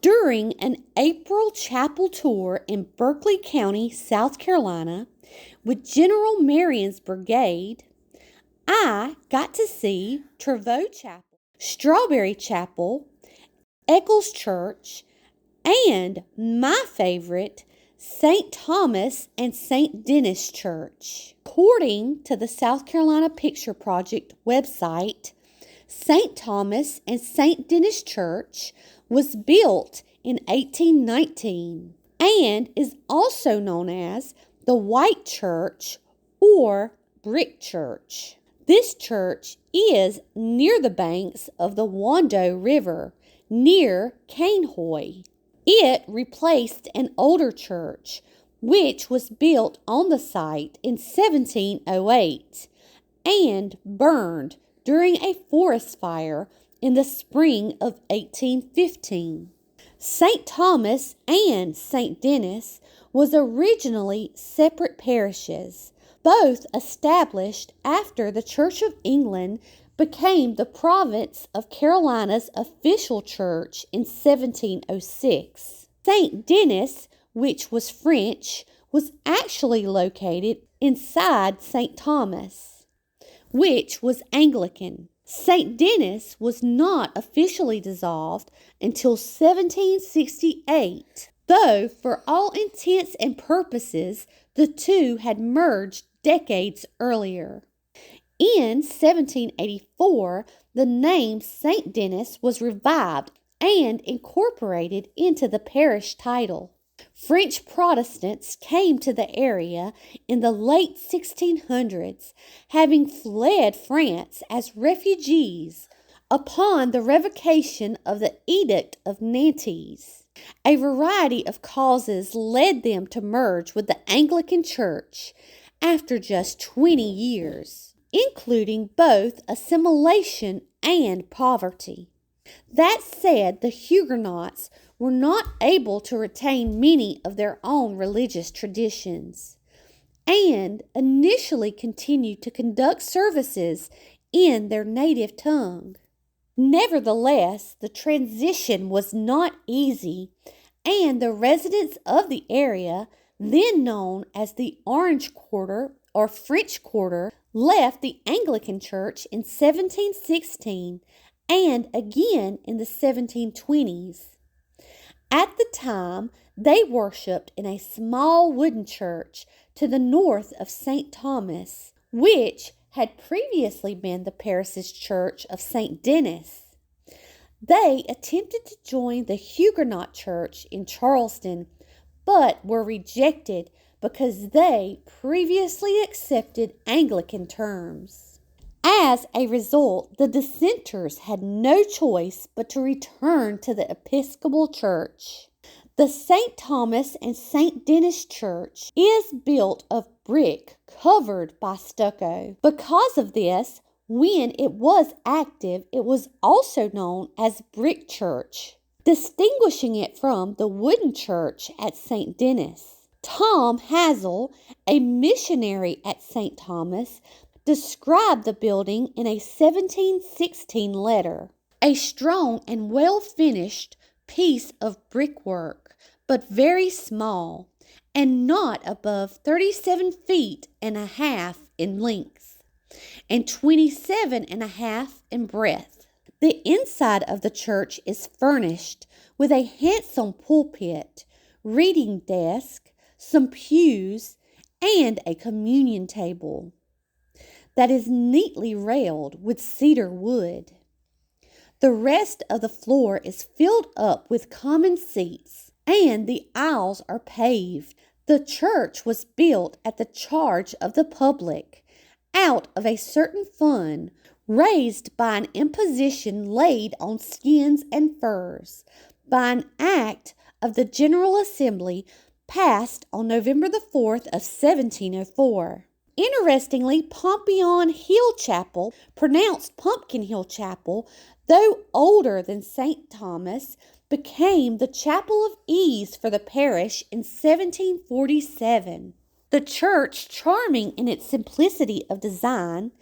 During an April chapel tour in Berkeley County, South Carolina, with General Marion's brigade, I got to see Trevaux Chapel, Strawberry Chapel, Eccles Church, and my favorite, St. Thomas and St. Denis Church. According to the South Carolina Picture Project website, St. Thomas and St. Denis Church was built in 1819 and is also known as the White Church or Brick Church. This church is near the banks of the Wando River, near Cainhoy. It replaced an older church, which was built on the site in 1708 and burned during a forest fire in the spring of 1815. St. Thomas and St. Denis was originally separate parishes, both established after the Church of England became the province of Carolina's official church in 1706. St. Denis, which was French, was actually located inside St. Thomas, which was Anglican. St. Denis was not officially dissolved until 1768, though for all intents and purposes the two had merged decades earlier. In 1784, the name St. Denis was revived and incorporated into the parish title. French Protestants came to the area in the late 1600s, having fled France as refugees upon the revocation of the Edict of Nantes. A variety of causes led them to merge with the Anglican Church after just 20 years, including both assimilation and poverty. That said, the Huguenots were not able to retain many of their own religious traditions and initially continued to conduct services in their native tongue. Nevertheless, the transition was not easy, and the residents of the area, then known as the Orange Quarter or French Quarter, left the Anglican Church in 1716 and again in the 1720s. At the time, they worshipped in a small wooden church to the north of St. Thomas, which had previously been the parish's church of St. Denis. They attempted to join the Huguenot Church in Charleston, but were rejected because they previously accepted Anglican terms. As a result, the dissenters had no choice but to return to the Episcopal Church. The St. Thomas and St. Denis Church is built of brick covered by stucco. Because of this, when it was active, it was also known as Brick Church, distinguishing it from the wooden church at St. Denis. Tom Hazel, a missionary at St. Thomas, described the building in a 1716 letter. A strong and well-finished piece of brickwork, but very small, and not above 37 feet and a half in length, and 27 and a half in breadth. The inside of the church is furnished with a handsome pulpit, reading desk, some pews, and a communion table that is neatly railed with cedar wood. The rest of the floor is filled up with common seats, and the aisles are paved. The church was built at the charge of the public, out of a certain fund raised by an imposition laid on skins and furs, by an act of the General Assembly passed on November the 4th of 1704. Interestingly, Pompeian Hill Chapel, pronounced Pumpkin Hill Chapel, though older than St. Thomas, became the chapel of ease for the parish in 1747. The church, charming in its simplicity of design,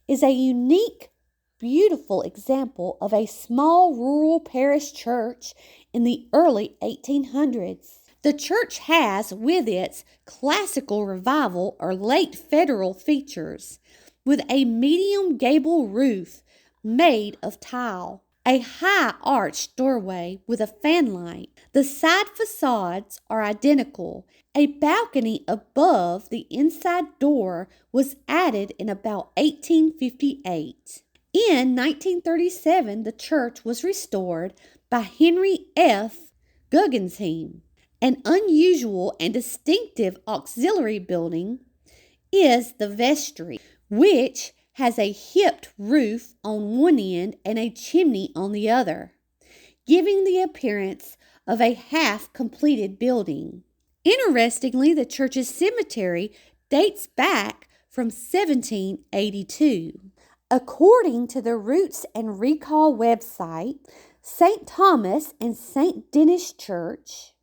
is a unique beautiful example of a small rural parish church in the early 1800s. The church has with its classical revival or late federal features, with a medium gable roof made of tile, a high arched doorway with a fanlight. The side facades are identical. A balcony above the inside door was added in about 1858. In 1937, the church was restored by Henry F. Guggenheim. An unusual and distinctive auxiliary building is the vestry, which has a hipped roof on one end and a chimney on the other, giving the appearance of a half-completed building. Interestingly, the church's cemetery dates back from 1782. According to the Roots and Recall website, St. Thomas and St. Denis Church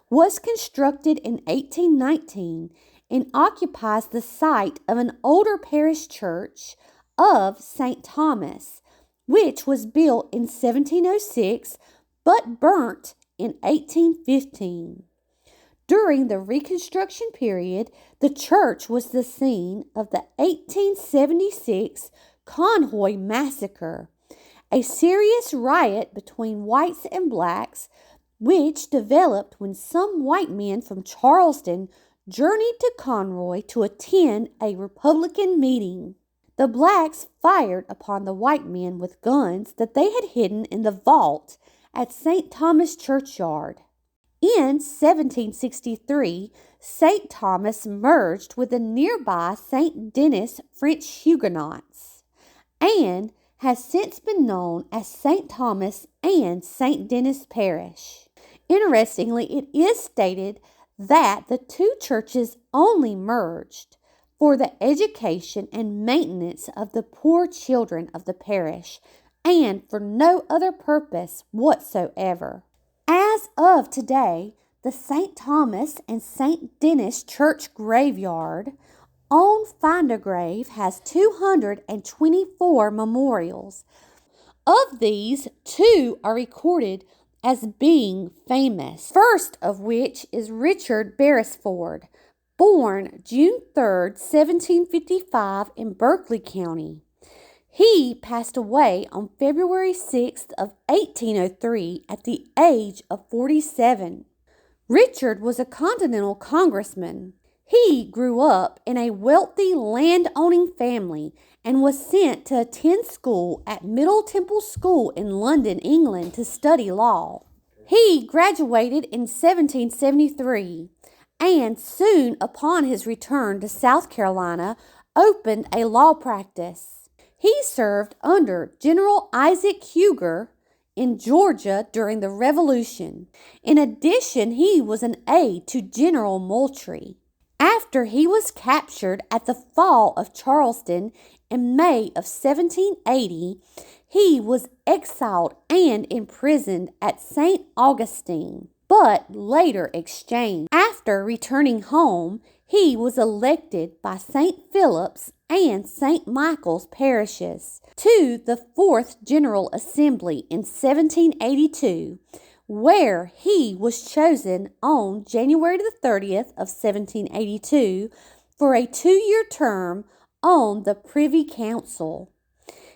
was constructed in 1819 and occupies the site of an older parish church of St. Thomas, which was built in 1706 but burnt in 1815. During the Reconstruction period, the church was the scene of the 1876 Cainhoy massacre, a serious riot between whites and blacks which developed when some white men from Charleston journeyed to Cainhoy to attend a Republican meeting. The blacks fired upon the white men with guns that they had hidden in the vault at St. Thomas Churchyard. In 1763, St. Thomas merged with the nearby St. Denis French Huguenots and has since been known as St. Thomas and St. Denis Parish. Interestingly, it is stated that the two churches only merged for the education and maintenance of the poor children of the parish and for no other purpose whatsoever. As of today, the St. Thomas and St. Denis Church graveyard on Find a Grave has 224 memorials. Of these, 2 are recorded as being famous, first of which is Richard Beresford, born June 3, 1755 in Berkeley County. He passed away on February 6th of 1803 at the age of 47. Richard was a Continental Congressman. He grew up in a wealthy land-owning family and was sent to attend school at Middle Temple School in London, England to study law. He graduated in 1773 and soon upon his return to South Carolina opened a law practice. He served under General Isaac Huger in Georgia during the Revolution. In addition, he was an aide to General Moultrie. After he was captured at the fall of Charleston in May of 1780, he was exiled and imprisoned at St. Augustine, but later exchanged. After returning home, he was elected by St. Philip's and St. Michael's parishes to the 4th General Assembly in 1782, where he was chosen on January the 30th of 1782 for a 2-year term on the Privy Council.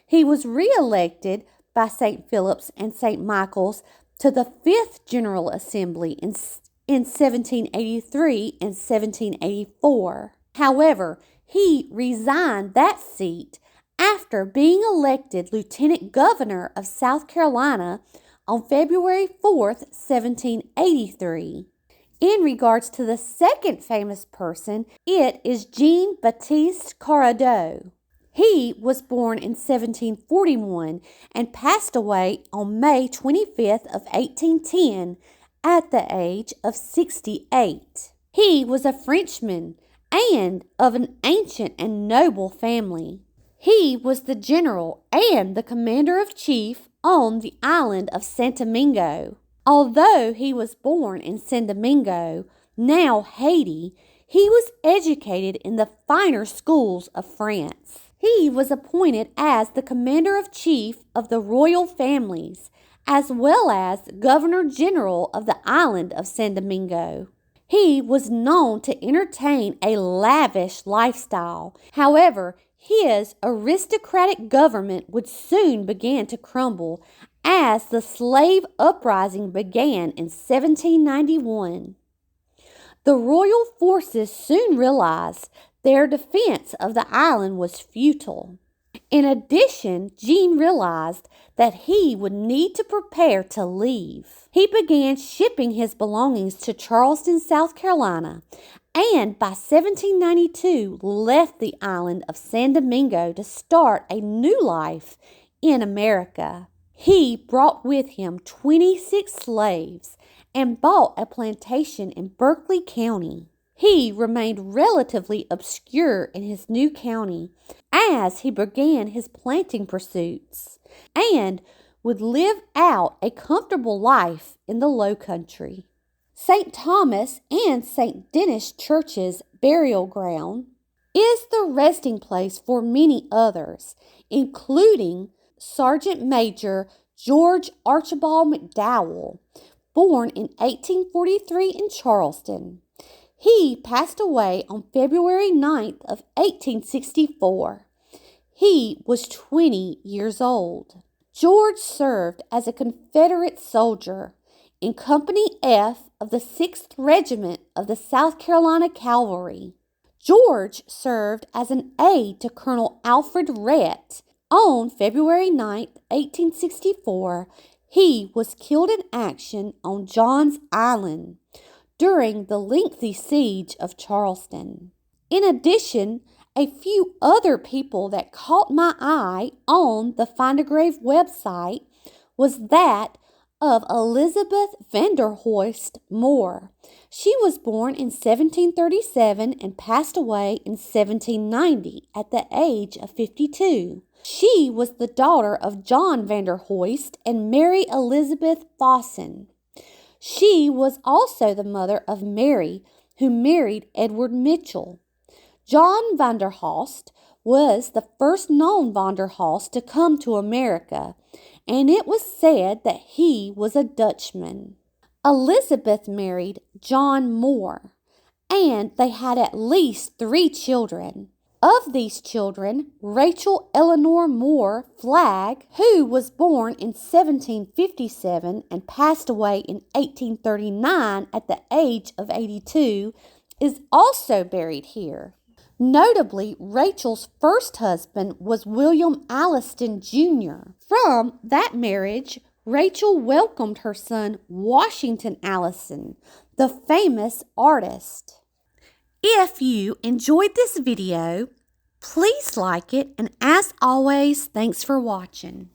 He was re-elected by St. Philip's and St. Michael's to the 5th General Assembly in 1783 and 1784. However, he resigned that seat after being elected Lieutenant Governor of South Carolina on February 4th, 1783. In regards to the second famous person, it is Jean-Baptiste Corrado. He was born in 1741 and passed away on May 25th of 1810 at the age of 68. He was a Frenchman and of an ancient and noble family. He was the general and the commander-in-chief on the island of San Domingo. Although he was born in San Domingo, now Haiti, he was educated in the finer schools of France. He was appointed as the commander-in-chief of the royal families, as well as governor-general of the island of San Domingo. He was known to entertain a lavish lifestyle. However, his aristocratic government would soon begin to crumble as the slave uprising began in 1791. The royal forces soon realized their defense of the island was futile. In addition, Jean realized that he would need to prepare to leave. He began shipping his belongings to Charleston, South Carolina, and by 1792 left the island of San Domingo to start a new life in America. He brought with him 26 slaves and bought a plantation in Berkeley County. He remained relatively obscure in his new county as he began his planting pursuits and would live out a comfortable life in the Low Country. St. Thomas and St. Denis Church's burial ground is the resting place for many others, including Sergeant Major George Archibald McDowell, born in 1843 in Charleston. He passed away on February 9th of 1864. He was 20 years old. George served as a Confederate soldier in Company F of the 6th Regiment of the South Carolina Cavalry. George served as an aide to Colonel Alfred Rhett. On February 9th, 1864, he was killed in action on John's Island during the lengthy siege of Charleston. In addition, a few other people that caught my eye on the Find a Grave website was that of Elizabeth Vanderhoist Moore. She was born in 1737 and passed away in 1790 at the age of 52. She was the daughter of John Vanderhoist and Mary Elizabeth Fawson. She was also the mother of Mary, who married Edward Mitchell. John Vanderhoist was the first known Vanderhoist to come to America, and it was said that he was a Dutchman. Elizabeth married John Moore, and they had at least 3 children. Of these children, Rachel Eleanor Moore Flagg, who was born in 1757 and passed away in 1839 at the age of 82, is also buried here. Notably, Rachel's first husband was William Alliston Jr. From that marriage, Rachel welcomed her son Washington Allison, the famous artist. If you enjoyed this video, please like it, and as always, thanks for watching.